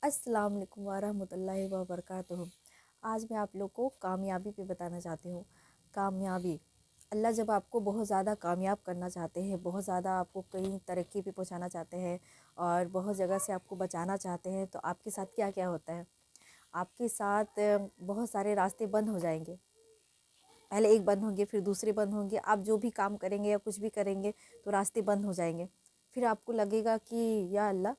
السلام علیکم ورحمۃ اللہ وبرکاتہ۔ آج میں آپ لوگ کو کامیابی پہ بتانا چاہتی ہوں۔ کامیابی، اللہ جب آپ کو بہت زیادہ کامیاب کرنا چاہتے ہیں، بہت زیادہ آپ کو کہیں ترقی پہ پہنچانا چاہتے ہیں اور بہت جگہ سے آپ کو بچانا چاہتے ہیں، تو آپ کے ساتھ کیا کیا ہوتا ہے؟ آپ کے ساتھ بہت سارے راستے بند ہو جائیں گے۔ پہلے ایک بند ہوں گے، پھر دوسرے بند ہوں گے۔ آپ جو بھی کام کریں گے یا کچھ بھی کریں گے تو راستے بند ہو جائیں گے۔ پھر آپ کو لگے گا کہ یا اللہ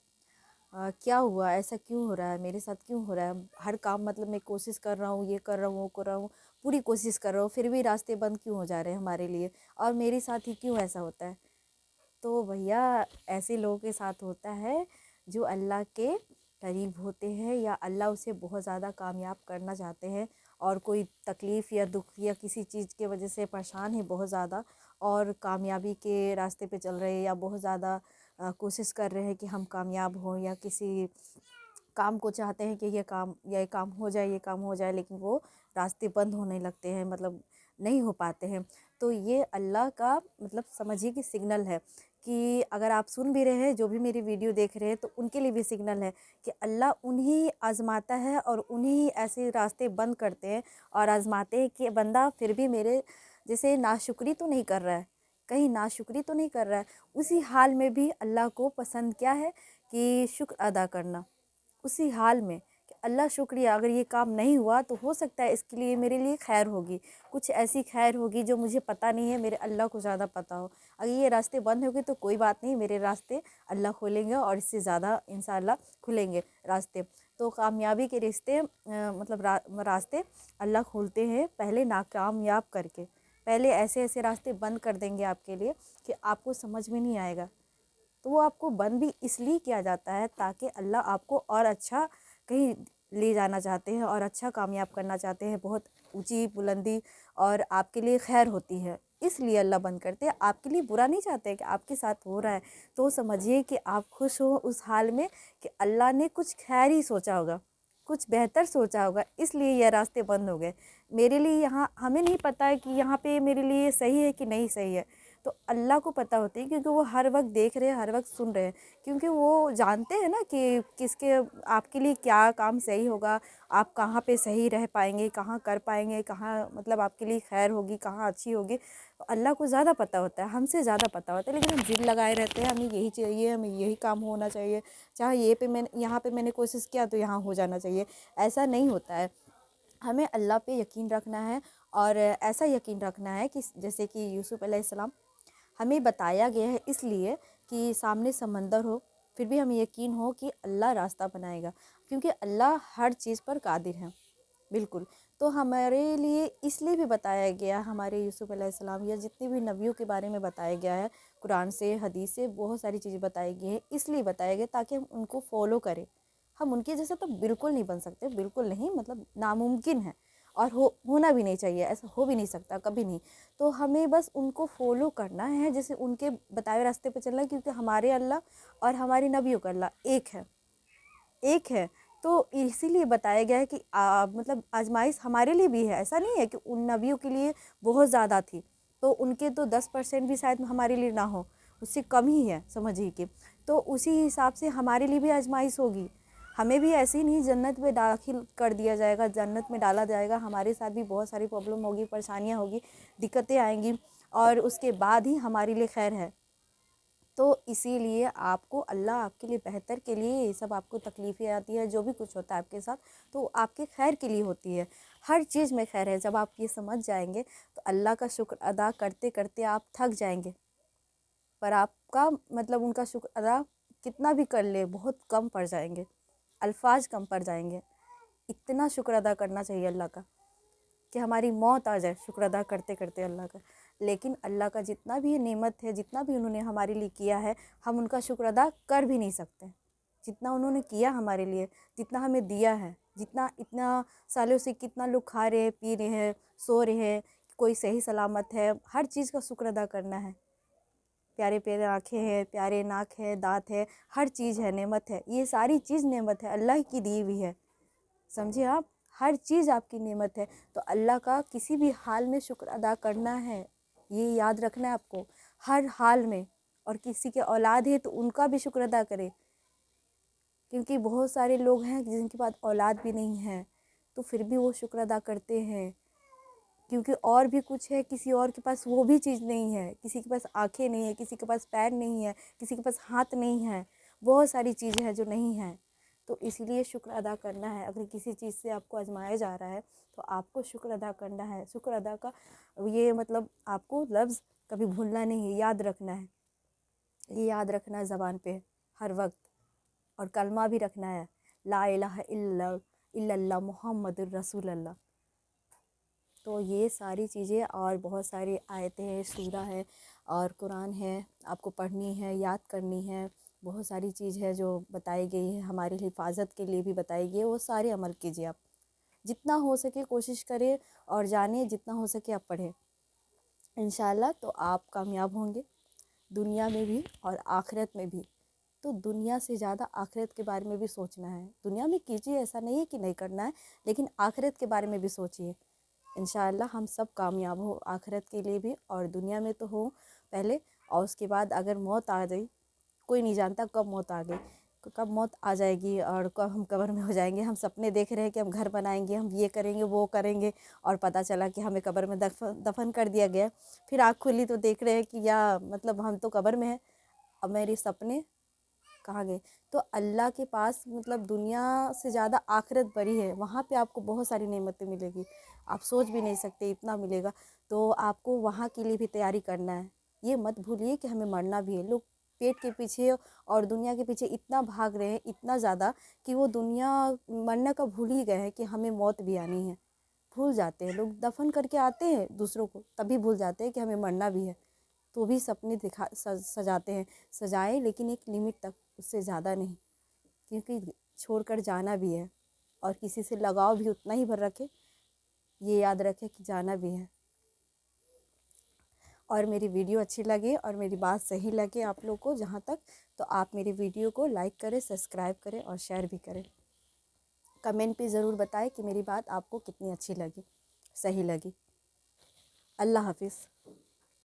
کیا ہوا، ایسا کیوں ہو رہا ہے، میرے ساتھ کیوں ہو رہا ہے؟ ہر کام مطلب میں کوشش کر رہا ہوں، یہ کر رہا ہوں، وہ کر رہا ہوں، پوری کوشش کر رہا ہوں، پھر بھی راستے بند کیوں ہو جا رہے ہیں ہمارے لیے، اور میرے ساتھ ہی کیوں ایسا ہوتا ہے؟ تو بھیا ایسے لوگوں کے ساتھ ہوتا ہے جو اللہ کے قریب ہوتے ہیں یا اللہ اسے بہت زیادہ کامیاب کرنا چاہتے ہیں، اور کوئی تکلیف یا دکھ یا کسی چیز کی وجہ سے پریشان ہے بہت زیادہ، اور کامیابی کے راستے پہ چل رہے ہیں یا بہت زیادہ کوشش کر رہے ہیں کہ ہم کامیاب ہوں، یا کسی کام کو چاہتے ہیں کہ یہ کام ہو جائے، یہ کام ہو جائے، لیکن وہ راستے بند ہونے لگتے ہیں، مطلب نہیں ہو پاتے ہیں۔ تو یہ اللہ کا مطلب سمجھیے کہ سگنل ہے کہ اگر آپ سن بھی رہے ہیں، جو بھی میری ویڈیو دیکھ رہے ہیں، تو ان کے لیے بھی سگنل ہے کہ اللہ انہی آزماتا ہے اور انہی ایسے راستے بند کرتے ہیں اور آزماتے ہیں کہ بندہ پھر بھی میرے جیسے ناشکری تو نہیں کر رہا ہے، کہیں ناشکری تو نہیں کر رہا ہے، اسی حال میں بھی اللہ کو پسند کیا ہے کہ شکر ادا کرنا۔ اسی حال میں کہ اللہ شکریہ، اگر یہ کام نہیں ہوا تو ہو سکتا ہے اس کے لیے میرے لیے خیر ہوگی، کچھ ایسی خیر ہوگی جو مجھے پتہ نہیں ہے، میرے اللہ کو زیادہ پتہ ہو۔ اگر یہ راستے بند ہوگے تو کوئی بات نہیں، میرے راستے اللہ کھولیں گے اور اس سے زیادہ انشاءاللہ کھلیں گے راستے۔ تو کامیابی کے راستے اللہ کھولتے ہیں پہلے ناکامیاب کر کے، پہلے ایسے ایسے راستے بند کر دیں گے آپ کے لیے کہ آپ کو سمجھ میں نہیں آئے گا۔ تو وہ آپ کو بند بھی اس لیے کیا جاتا ہے تاکہ اللہ آپ کو اور اچھا کہیں لے جانا چاہتے ہیں اور اچھا کامیاب کرنا چاہتے ہیں، بہت اونچی بلندی اور آپ کے لیے خیر ہوتی ہے، اس لیے اللہ بند کرتے ہیں۔ آپ کے لیے برا نہیں چاہتے کہ آپ کے ساتھ ہو رہا ہے تو سمجھیے کہ آپ خوش ہو اس حال میں کہ اللہ نے کچھ خیر ہی سوچا ہوگا، کچھ بہتر سوچا ہوگا، اس لیے یہ راستے بند ہو گئے میرے لیے۔ یہاں ہمیں نہیں پتہ ہے کہ یہاں پہ میرے لیے صحیح ہے کہ نہیں صحیح ہے، تو اللہ کو پتہ ہوتی ہے، کیونکہ وہ ہر وقت دیکھ رہے ہیں، ہر وقت سن رہے ہیں، کیونکہ وہ جانتے ہیں نا کہ کس کے آپ کے لیے کیا کام صحیح ہوگا، آپ کہاں پہ صحیح رہ پائیں گے، کہاں کر پائیں گے، کہاں مطلب آپ کے لیے خیر ہوگی، کہاں اچھی ہوگی۔ اللہ کو زیادہ پتہ ہوتا ہے، ہم سے زیادہ پتہ ہوتا ہے، لیکن ہم ضد لگائے رہتے ہیں، ہمیں یہی چاہیے، ہمیں یہی کام ہونا چاہیے، چاہے یہاں پہ میں نے کوشش کیا تو یہاں ہو جانا چاہیے۔ ایسا نہیں ہوتا ہے، ہمیں اللہ پہ یقین رکھنا ہے، اور ایسا یقین رکھنا ہے کہ جیسے کہ یوسف علیہ السلام ہمیں بتایا گیا ہے، اس لیے کہ سامنے سمندر ہو پھر بھی ہمیں یقین ہو کہ اللہ راستہ بنائے گا، کیونکہ اللہ ہر چیز پر قادر ہے بالکل۔ تو ہمارے لیے اس لیے بھی بتایا گیا، ہمارے یوسف علیہ السلام یا جتنے بھی نبیوں کے بارے میں بتایا گیا ہے، قرآن سے حدیث سے بہت ساری چیزیں بتائی گئی ہیں، اس لیے بتایا گیا تاکہ ہم ان کو فالو کریں۔ ہم ان کے جیسا تو بالکل نہیں بن سکتے، بالکل نہیں، مطلب ناممکن ہے، اور ہونا بھی نہیں چاہیے، ایسا ہو بھی نہیں سکتا کبھی نہیں۔ تو ہمیں بس ان کو فالو کرنا ہے، جیسے ان کے بتائے راستے پہ چلنا ہے، کیونکہ ہمارے اللہ اور ہماری نبیوں کا اللہ ایک ہے۔ تو اسی لیے بتایا گیا ہے کہ مطلب آزمائش ہمارے لیے بھی ہے، ایسا نہیں ہے کہ ان نبیوں کے لیے بہت زیادہ تھی تو ان کے تو 10% بھی شاید ہمارے لیے نہ ہو، اس سے کم ہی ہے سمجھیے کہ، تو اسی حساب سے ہمارے لیے بھی آزمائش ہوگی، ہمیں بھی ایسے ہی نہیں جنت میں داخل کر دیا جائے گا، جنت میں ڈالا جائے گا، ہمارے ساتھ بھی بہت ساری پرابلم ہوگی، پریشانیاں ہوگی، دقتیں آئیں گی، اور اس کے بعد ہی ہمارے لیے خیر ہے۔ تو اسی لیے آپ کو اللہ آپ کے لیے بہتر کے لیے یہ سب آپ کو تکلیفیں آتی ہے، جو بھی کچھ ہوتا ہے آپ کے ساتھ تو آپ کے خیر کے لیے ہوتی ہے، ہر چیز میں خیر ہے۔ جب آپ یہ سمجھ جائیں گے تو اللہ کا شکر ادا کرتے کرتے آپ تھک جائیں گے، پر آپ کا مطلب ان کا شکر ادا کتنا بھی کر لے بہت کم پڑ جائیں گے، الفاظ کم پڑ جائیں گے۔ اتنا شکر ادا کرنا چاہیے اللہ کا کہ ہماری موت آ جائے شکر ادا کرتے کرتے اللہ کا۔ لیکن اللہ کا جتنا بھی نعمت ہے، جتنا بھی انہوں نے ہمارے لیے کیا ہے، ہم ان کا شکر ادا کر بھی نہیں سکتے، جتنا انہوں نے کیا ہمارے لیے، جتنا ہمیں دیا ہے، اتنا سالوں سے کتنا لوگ کھا رہے ہیں، پی رہے ہیں، سو رہے ہیں، کوئی صحیح سلامت ہے، ہر چیز کا شکر ادا کرنا ہے۔ پیارے پیارے آنکھیں ہیں، پیارے ناک ہے، دانت ہے، ہر چیز ہے، نعمت ہے، یہ ساری چیز نعمت ہے، اللہ کی دی ہوئی ہے، سمجھے آپ؟ ہر چیز آپ کی نعمت ہے، تو اللہ کا کسی بھی حال میں شکر ادا کرنا ہے، یہ یاد رکھنا ہے آپ کو، ہر حال میں۔ اور کسی کے اولاد ہے تو ان کا بھی شکر ادا کرے، کیونکہ بہت سارے لوگ ہیں جن کے پاس اولاد بھی نہیں ہے تو پھر بھی وہ شکر ادا کرتے ہیں، کیونکہ اور بھی کچھ ہے، کسی اور کے پاس وہ بھی چیز نہیں ہے، کسی کے پاس آنکھیں نہیں ہیں، کسی کے پاس پیر نہیں ہے، کسی کے پاس ہاتھ نہیں ہے، بہت ساری چیزیں ہیں جو نہیں ہیں، تو اسی لیے شکر ادا کرنا ہے۔ اگر کسی چیز سے آپ کو آزمایا جا رہا ہے تو آپ کو شکر ادا کرنا ہے۔ شکر ادا کا یہ مطلب آپ کو لفظ کبھی بھولنا نہیں ہے، یاد رکھنا ہے، یہ یاد رکھنا ہے زبان پہ ہر وقت، اور کلمہ بھی رکھنا ہے، لا الہ الا اللہ محمد الرسول اللہ۔ تو یہ ساری چیزیں اور بہت ساری آیتیں ہیں، سورہ ہے اور قرآن ہے، آپ کو پڑھنی ہے، یاد کرنی ہے، بہت ساری چیز ہے جو بتائی گئی ہے، ہماری حفاظت کے لیے بھی بتائی گئی ہے، وہ سارے عمل کیجیے آپ، جتنا ہو سکے کوشش کریں اور جانیں، جتنا ہو سکے آپ پڑھیں، انشاءاللہ تو آپ کامیاب ہوں گے، دنیا میں بھی اور آخرت میں بھی۔ تو دنیا سے زیادہ آخرت کے بارے میں بھی سوچنا ہے، دنیا میں کیجیے، ایسا نہیں ہے کہ نہیں کرنا ہے، لیکن آخرت کے بارے میں بھی سوچیے، انشاءاللہ ہم سب کامیاب ہو، آخرت کے لیے بھی اور دنیا میں تو ہو پہلے، اور اس کے بعد اگر موت آ گئی، کوئی نہیں جانتا کب موت آ گئی، کب موت آ جائے گی اور کب ہم قبر میں ہو جائیں گے۔ ہم سپنے دیکھ رہے ہیں کہ ہم گھر بنائیں گے، ہم یہ کریں گے، وہ کریں گے، اور پتہ چلا کہ ہمیں قبر میں دفن کر دیا گیا، پھر آنکھ کھلی تو دیکھ رہے ہیں کہ یا مطلب ہم تو قبر میں ہیں، اب میرے سپنے کہاں گئے؟ تو اللہ کے پاس مطلب دنیا سے زیادہ آخرت بڑی ہے، وہاں پہ آپ کو بہت ساری نعمتیں ملے گی، آپ سوچ بھی نہیں سکتے اتنا ملے گا، تو آپ کو وہاں کے لیے بھی تیاری کرنا ہے۔ یہ مت بھولیے کہ ہمیں مرنا بھی ہے، لوگ پیٹ کے پیچھے اور دنیا کے پیچھے اتنا بھاگ رہے ہیں، اتنا زیادہ کہ وہ دنیا مرنے کا بھول ہی گئے ہیں کہ ہمیں موت بھی آنی ہے، بھول جاتے ہیں لوگ، دفن کر کے آتے ہیں دوسروں کو، تبھی بھول جاتے ہیں کہ ہمیں مرنا بھی ہے، تو بھی سپنے سجاتے ہیں، سجائیں لیکن ایک لمٹ تک، اس سے زیادہ نہیں، کیونکہ چھوڑ کر جانا بھی ہے، اور کسی سے لگاؤ بھی اتنا ہی بھر رکھے، یہ یاد رکھے کہ جانا بھی ہے۔ اور میری ویڈیو اچھی لگے اور میری بات صحیح لگے آپ لوگ کو جہاں تک، تو آپ میری ویڈیو کو لائک کریں، سبسکرائب کریں اور شیئر بھی کریں، کمنٹ پہ ضرور بتائیں کہ میری بات آپ کو کتنی اچھی لگی، صحیح لگی۔ اللہ حافظ۔